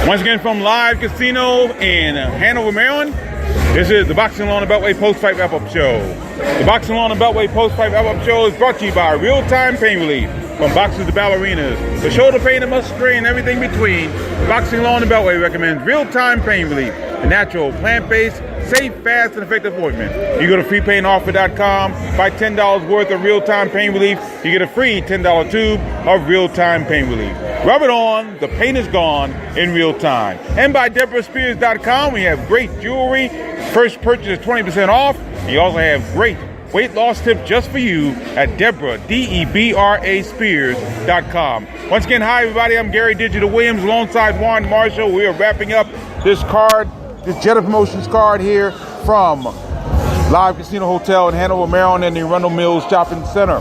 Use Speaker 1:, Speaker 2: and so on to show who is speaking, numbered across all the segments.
Speaker 1: Once again from Live Casino in Hanover, Maryland, this is the Boxing Law and Beltway Post-Fight Wrap-Up Show. The Boxing Law and Beltway Post-Fight Wrap-Up Show is brought to you by Real Time Pain Relief. From boxers to ballerinas, the shoulder pain, the muscle strain, and everything between, Boxing Law and Beltway recommends Real Time Pain Relief, a natural, plant-based, safe, fast, and effective ointment. You go to freepainoffer.com, buy $10 worth of Real Time Pain Relief, you get a free $10 tube of Real Time Pain Relief. Rub it on, the pain is gone in real time. And by DeborahSpears.com, we have great jewelry. First purchase is 20% off. You also have great weight loss tips just for you at Deborah, D-E-B-R-A Spears.com. Once again, hi everybody, I'm Gary Digital Williams alongside Juan Marshall. We are wrapping up this card, this Jetta Promotions card here from Live Casino Hotel in Hanover, Maryland and the Arundel Mills Shopping Center.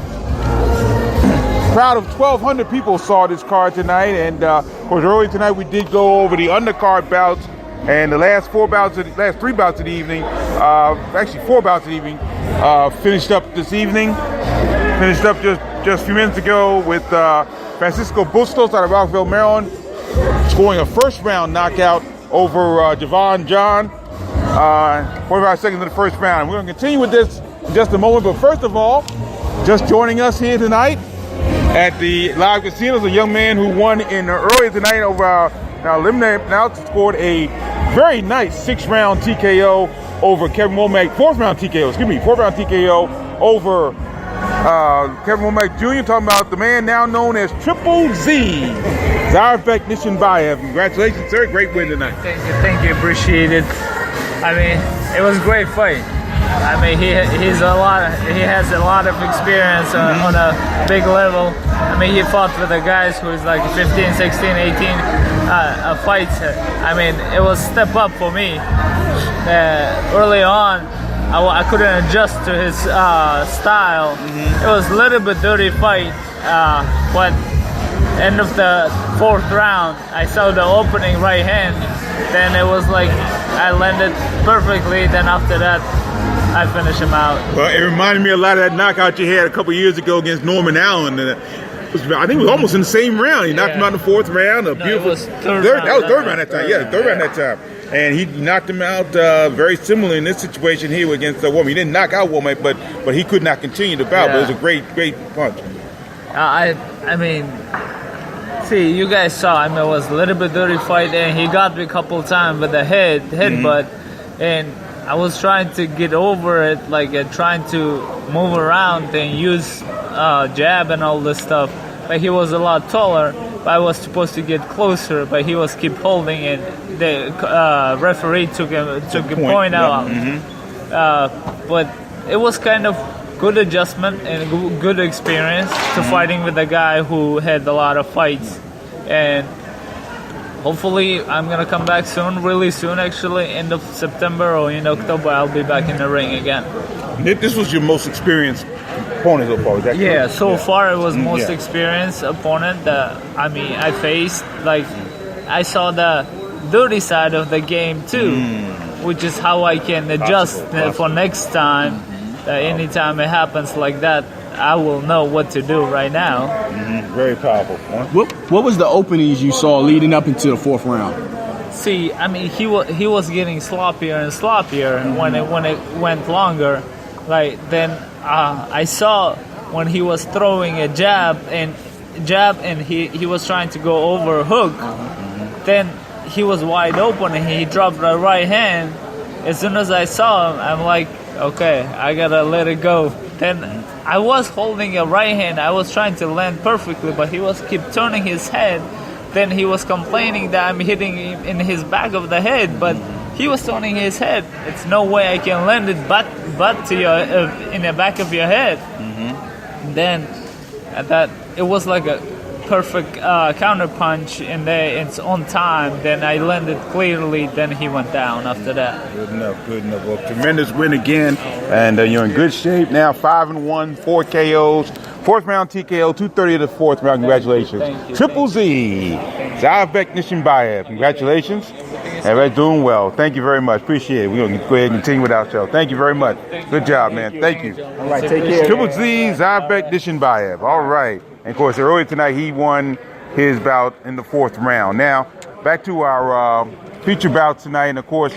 Speaker 1: A crowd of 1,200 people saw this card tonight, and of course earlier tonight we did go over the undercard bouts, and the last three bouts of the evening, actually 4 bouts of the evening, finished up this evening. Finished up just a few minutes ago with Francisco Bustos out of Rockville, Maryland, scoring a first round knockout over Javon John, 45 seconds in the first round. And we're going to continue with this in just a moment, but first of all, just joining us here tonight at the Live Casino is a young man who won earlier tonight over our eliminated, now scored a very nice 6-round TKO over Kevin Womack, 4th round TKO over Kevin Womack Jr. Talking about the man now known as Triple Z, Zayarbek Nishinbayev. Congratulations, sir. Great win tonight.
Speaker 2: Thank you. Appreciate it. I mean, it was a great fight. I mean, he has a lot of experience on a big level. I mean, he fought with the guys who is like 15, 16, 18 fights. I mean, it was a step up for me. Early on, I couldn't adjust to his style. It was a little bit dirty fight, but end of the 4th round, I saw the opening right hand. Then it was like I landed perfectly. Then after that, I finished him out.
Speaker 1: Well, it reminded me a lot of that knockout you had a couple years ago against Norman Allen. I think it was almost in the same round. He knocked him out in the 4th round.
Speaker 2: It was third
Speaker 1: round that time. Yeah, third round that time. And he knocked him out very similar in this situation here against Womack. He didn't knock out Womack, but he could not continue the bout. But it was a great punch.
Speaker 2: I mean, see, you guys saw. I mean, it was a little bit dirty fight, and he got me a couple of times with the headbutt, and I was trying to get over it, like trying to move around and use jab and all this stuff. But he was a lot taller. But I was supposed to get closer, but he was keep holding, and the referee took a point out. But it was kind of good adjustment and good experience to fighting with a guy who had a lot of fights. And hopefully I'm going to come back soon, really soon actually, end of September or in October I'll be back in the ring again.
Speaker 1: This was your most experienced opponent so far, is that correct?
Speaker 2: So far it was most experienced opponent that I faced. Like, I saw the dirty side of the game too, which is how I can adjust for next time. Anytime it happens like that, I will know what to do right now.
Speaker 1: Very powerful.
Speaker 3: What was the openings you saw leading up into the 4th round?
Speaker 2: See, I mean, he was getting sloppier and sloppier when it went longer. Like then, I saw when he was throwing a jab and he was trying to go over a hook. Then he was wide open and he dropped the right hand. As soon as I saw him, I'm like, okay, I gotta let it go. Then I was holding a right hand. I was trying to land perfectly, but he was keep turning his head. Then he was complaining that I'm hitting him in his back of the head, but he was turning his head. It's no way I can land it butt to your in the back of your head. Then that it was like a perfect counter punch in there. It's on time. Then I landed clearly. Then he went down after that.
Speaker 1: Good enough. Well, tremendous win again, and you're in good shape now. 5-1, 4 KOs, 4th round TKO, 230 to the 4th round. Congratulations,
Speaker 2: Thank you.
Speaker 1: Triple Z, Zayarbek Nishinbayev. Congratulations. Everybody's doing well. Thank you very much. Appreciate it. We're going to go ahead and continue with our show. Thank you very much. Good job, man. Thank you.
Speaker 3: All right, take care.
Speaker 1: Triple Z, Zayarbek Nishinbayev. All right. And, of course, earlier tonight he won his bout in the 4th round. Now, back to our feature bout tonight, and of course,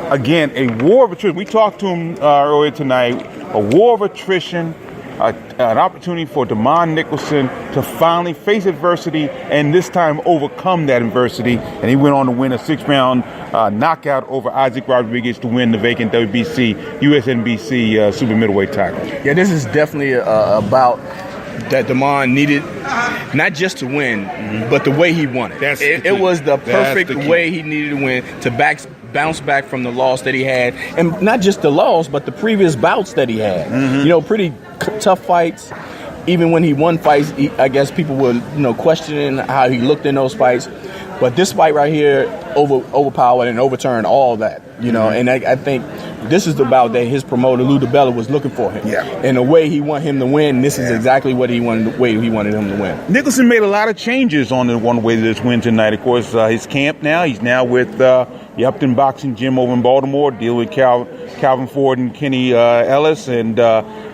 Speaker 1: again, a war of attrition. We talked to him earlier tonight. A war of attrition, an opportunity for Demond Nicholson to finally face adversity and this time overcome that adversity. And he went on to win a 6-round knockout over Isaac Rodriguez to win the vacant WBC USNBC super middleweight title.
Speaker 3: Yeah, this is definitely a bout that Demond needed, not just to win, but the way he won it. It was the perfect way he needed to win to bounce back from the loss that he had, and not just the loss, but the previous bouts that he had. You know, pretty tough fights. Even when he won fights, I guess people were, questioning how he looked in those fights. But this fight right here overpowered and overturned all that, and I think this is the bout that his promoter, Lou DiBella, was looking for him.
Speaker 1: Yeah.
Speaker 3: And the way he wanted him to win, this is exactly what he wanted him to win.
Speaker 1: Nicholson made a lot of changes on the one way to this win tonight. Of course, his camp now, he's now with the Upton Boxing Gym over in Baltimore, dealing with Calvin Ford and Kenny Ellis. And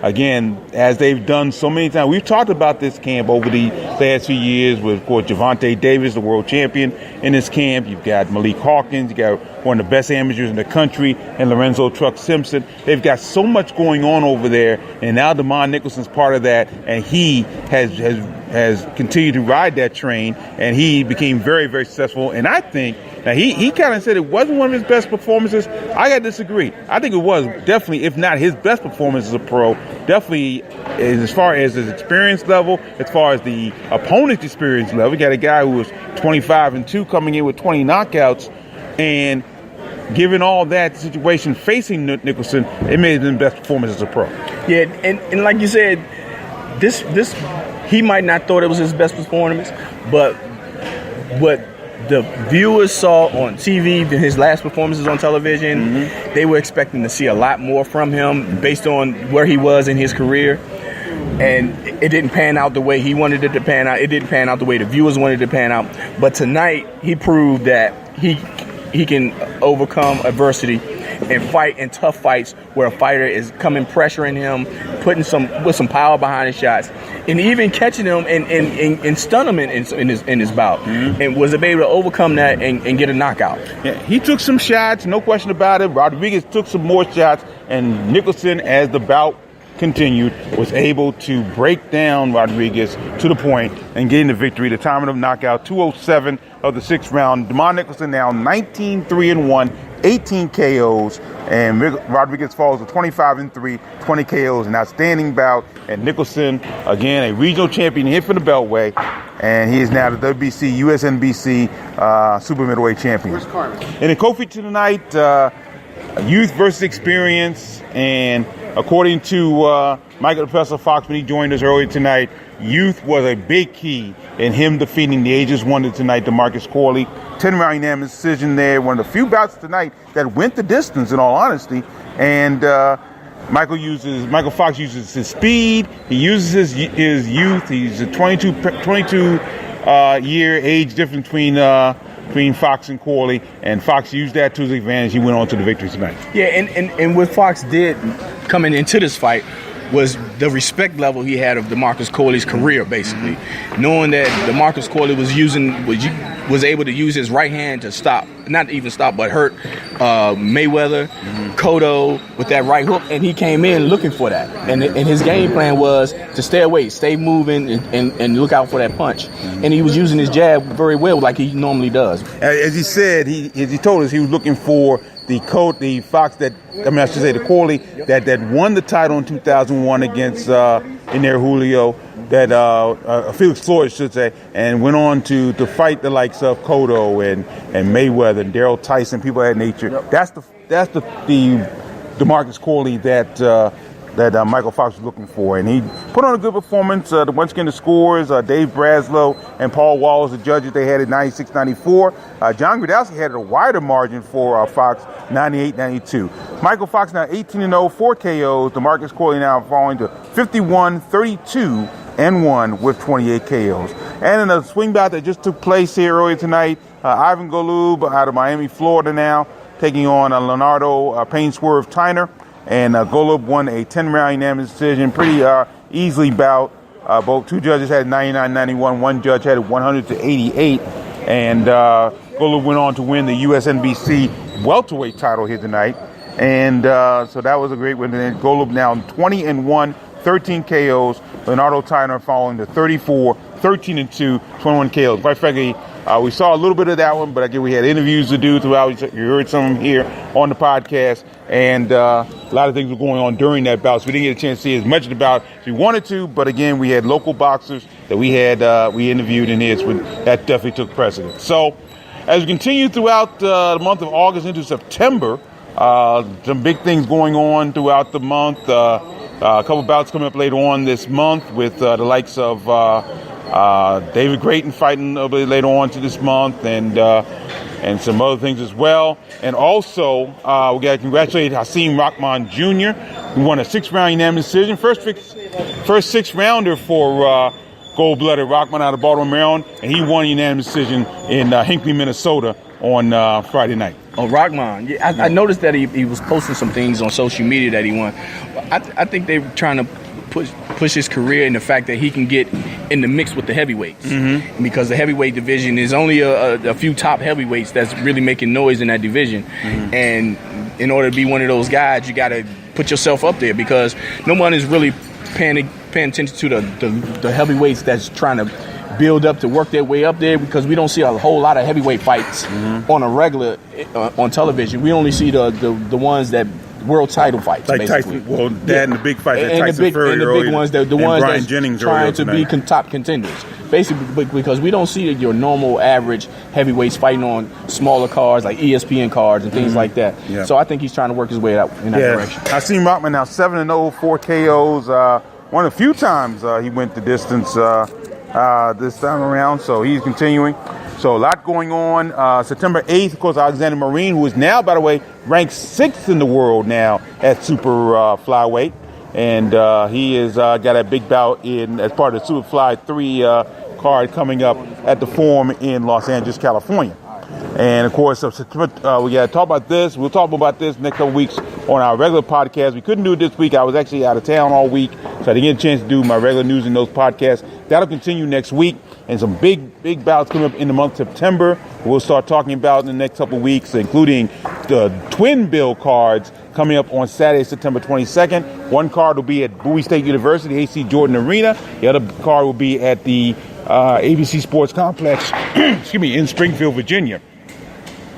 Speaker 1: again, as they've done so many times, we've talked about this camp over the last few years with, of course, Gervonta Davis, the world champion in this camp. You've got Malik Hawkins, you got one of the best amateurs in the country, and Lorenzo Truck Simpson. They've got so much going on over there, and now Demond Nicholson's part of that, and he has continued to ride that train, and he became very, very successful. And I think now he kind of said it wasn't one of his best performances. I got to disagree. I think it was definitely, if not his best performance as a pro, definitely as far as his experience level, as far as the opponent's experience level. We got a guy who was 25-2 coming in with 20 knockouts, and given all that situation facing Nicholson, it made him the best performance as a pro.
Speaker 3: Yeah, and like you said, this he might not thought it was his best performance, but what the viewers saw on TV, his last performances on television, they were expecting to see a lot more from him based on where he was in his career. And it didn't pan out the way he wanted it to pan out. It didn't pan out the way the viewers wanted it to pan out. But tonight, he proved that he can overcome adversity and fight in tough fights where a fighter is coming pressuring him, with some power behind his shots, and even catching him and stun him in his bout, and was able to overcome that and get a knockout.
Speaker 1: Yeah, he took some shots, no question about it. Rodriguez took some more shots, and Nicholson, as the bout continued, was able to break down Rodriguez to the point and getting the victory. The time of the knockout, 2:07 of the 6th round. Demond Nicholson now 19-3-1, 18 KOs, and Rodriguez falls to 25-3, 20 KOs, an outstanding bout. And Nicholson, again, a regional champion, hit for the Beltway, and he is now the WBC USNBC super middleweight champion. And the co-feature tonight, youth versus experience, and according to Michael Professor Fox, when he joined us earlier tonight, youth was a big key in him defeating the ages 1 to tonight, DeMarcus Corley. 10-round unanimous decision there. One of the few bouts tonight that went the distance, in all honesty. And Michael Fox uses his speed. He uses his youth. He's a 22 year age difference between Fox and Corley, and Fox used that to his advantage. He went on to the victory tonight.
Speaker 3: Yeah, and what Fox did coming into this fight was the respect level he had of DeMarcus Corley's career, basically. Knowing that DeMarcus Corley was able to use his right hand to not even stop, but hurt Mayweather, Cotto with that right hook, and he came in looking for that. And his game plan was to stay away, stay moving, and look out for that punch. And he was using his jab very well, like he normally does.
Speaker 1: As he said, as he told us, he was looking for the Corley that won the title in 2001 against Ener Julio, that Felix Flores should say, and went on to fight the likes of Cotto and Mayweather and Daryl Tyson, people of that nature. Yep. That's the DeMarcus Corley that Michael Fox was looking for, and he put on a good performance. Once again, the scores, Dave Braslow and Paul Wallace, the judges, they had it 96-94. John Gradowski had a wider margin for Fox, 98-92. Michael Fox now 18-0, 4 KOs. DeMarcus Corley now falling to 51-32-1 with 28 KOs. And in a swing bout that just took place here earlier tonight, Ivan Golub out of Miami, Florida now, taking on Leonardo Pain Swerve Tyner. And Golub won a 10-round unanimous decision, pretty easily bout. Both two judges had 99-91. One judge had it 100-88. And Golub went on to win the USNBC welterweight title here tonight. And so that was a great win. And Golub now 20-1, 13 KOs. Leonardo Tyner following the 34, 13-2, 21 KOs. Quite frankly, we saw a little bit of that one, but again, we had interviews to do throughout. You heard some here on the podcast, and a lot of things were going on during that bout. So we didn't get a chance to see as much of the bout as we wanted to, but again, we had local boxers that we interviewed in this, that definitely took precedence. So as we continue throughout the month of August into September, some big things going on throughout the month. A couple bouts coming up later on this month with the likes of David Grayton fighting a little bit later on to this month, and some other things as well. And also, we got to congratulate Hasim Rahman Jr., who won a 6-round unanimous decision. First 6-rounder for gold-blooded Rahman out of Baltimore, Maryland, and he won a unanimous decision in Hinckley, Minnesota on Friday night.
Speaker 3: Oh, Rahman. Yeah, I noticed that he was posting some things on social media that he won. I think they were trying to push his career in the fact that he can get in the mix with the heavyweights, because the heavyweight division is only a few top heavyweights that's really making noise in that division. And in order to be one of those guys, you got to put yourself up there, because no one is really paying attention to the heavyweights that's trying to build up to work their way up there, because we don't see a whole lot of heavyweight fights on a regular on television. We only see the ones that world title fights,
Speaker 1: like
Speaker 3: basically.
Speaker 1: Tyson, well, that and the big fights, that
Speaker 3: and
Speaker 1: Tyson Fury
Speaker 3: and the big ones, the ones
Speaker 1: Brian
Speaker 3: that's
Speaker 1: Jennings
Speaker 3: trying to be top contenders, basically, because we don't see your normal average heavyweights fighting on smaller cards like ESPN cards and things like that.
Speaker 1: Yeah.
Speaker 3: So I think he's trying to work his way out in that direction.
Speaker 1: I've seen Rahman now 7-0, 4 KOs. One of the few times he went the distance this time around, so he's continuing. So a lot going on. September 8th, of course, Alexander Marine, who is now, by the way, ranked 6th in the world now at super flyweight. And he has got a big bout as part of the Super Fly 3 card coming up at the Forum in Los Angeles, California. And, of course, we got to talk about this. We'll talk about this next couple weeks on our regular podcast. We couldn't do it this week. I was actually out of town all week, so I didn't get a chance to do my regular news and those podcasts. That'll continue next week. And some big bouts coming up in the month of September. We'll start talking about in the next couple of weeks, including the twin bill cards coming up on Saturday, September 22nd. One card will be at Bowie State University, AC Jordan Arena. The other card will be at the ABC Sports Complex, in Springfield, Virginia.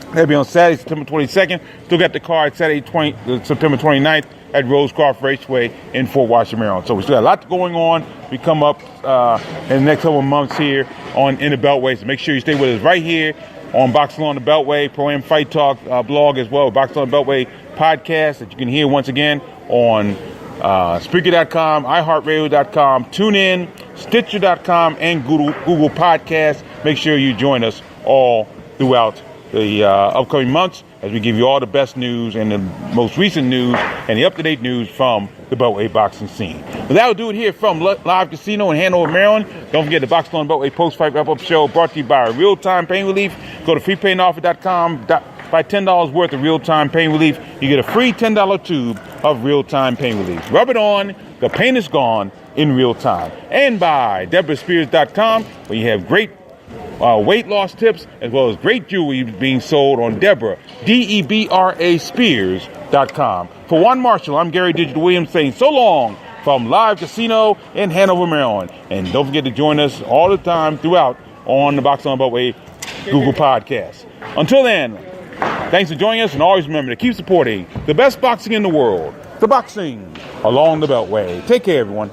Speaker 1: That'll be on Saturday, September 22nd. Still got the card Saturday, September 29th at Rosecroft Raceway in Fort Washington, Maryland. So we still got a lot going on. We come up in the next couple of months here in the Beltway. So make sure you stay with us right here on Boxing on the Beltway, Pro-Am Fight Talk blog as well, Boxing on the Beltway podcast that you can hear once again on Spreaker.com, iHeartRadio.com, TuneIn, Stitcher.com, and Google Podcasts. Make sure you join us all throughout the upcoming months as we give you all the best news and the most recent news and the up-to-date news from the Beltway boxing scene. But that'll do it here from Live Casino in Hanover, Maryland. Don't forget the Boxing on the Beltway post-fight wrap-up show brought to you by Real Time Pain Relief. Go to freepainoffer.com. Buy $10 worth of Real Time Pain Relief. You get a free $10 tube of Real Time Pain Relief. Rub it on. The pain is gone in real time. And by DeborahSpears.com, where you have great weight loss tips, as well as great jewelry being sold on Deborah, DEBRA Spears.com. For Juan Marshall, I'm Gary Digital Williams saying so long from Live Casino in Hanover, Maryland. And don't forget to join us all the time throughout on the Boxing on the Beltway Google Podcast. Until then, thanks for joining us, and always remember to keep supporting the best boxing in the world, the boxing along the Beltway. Take care, everyone.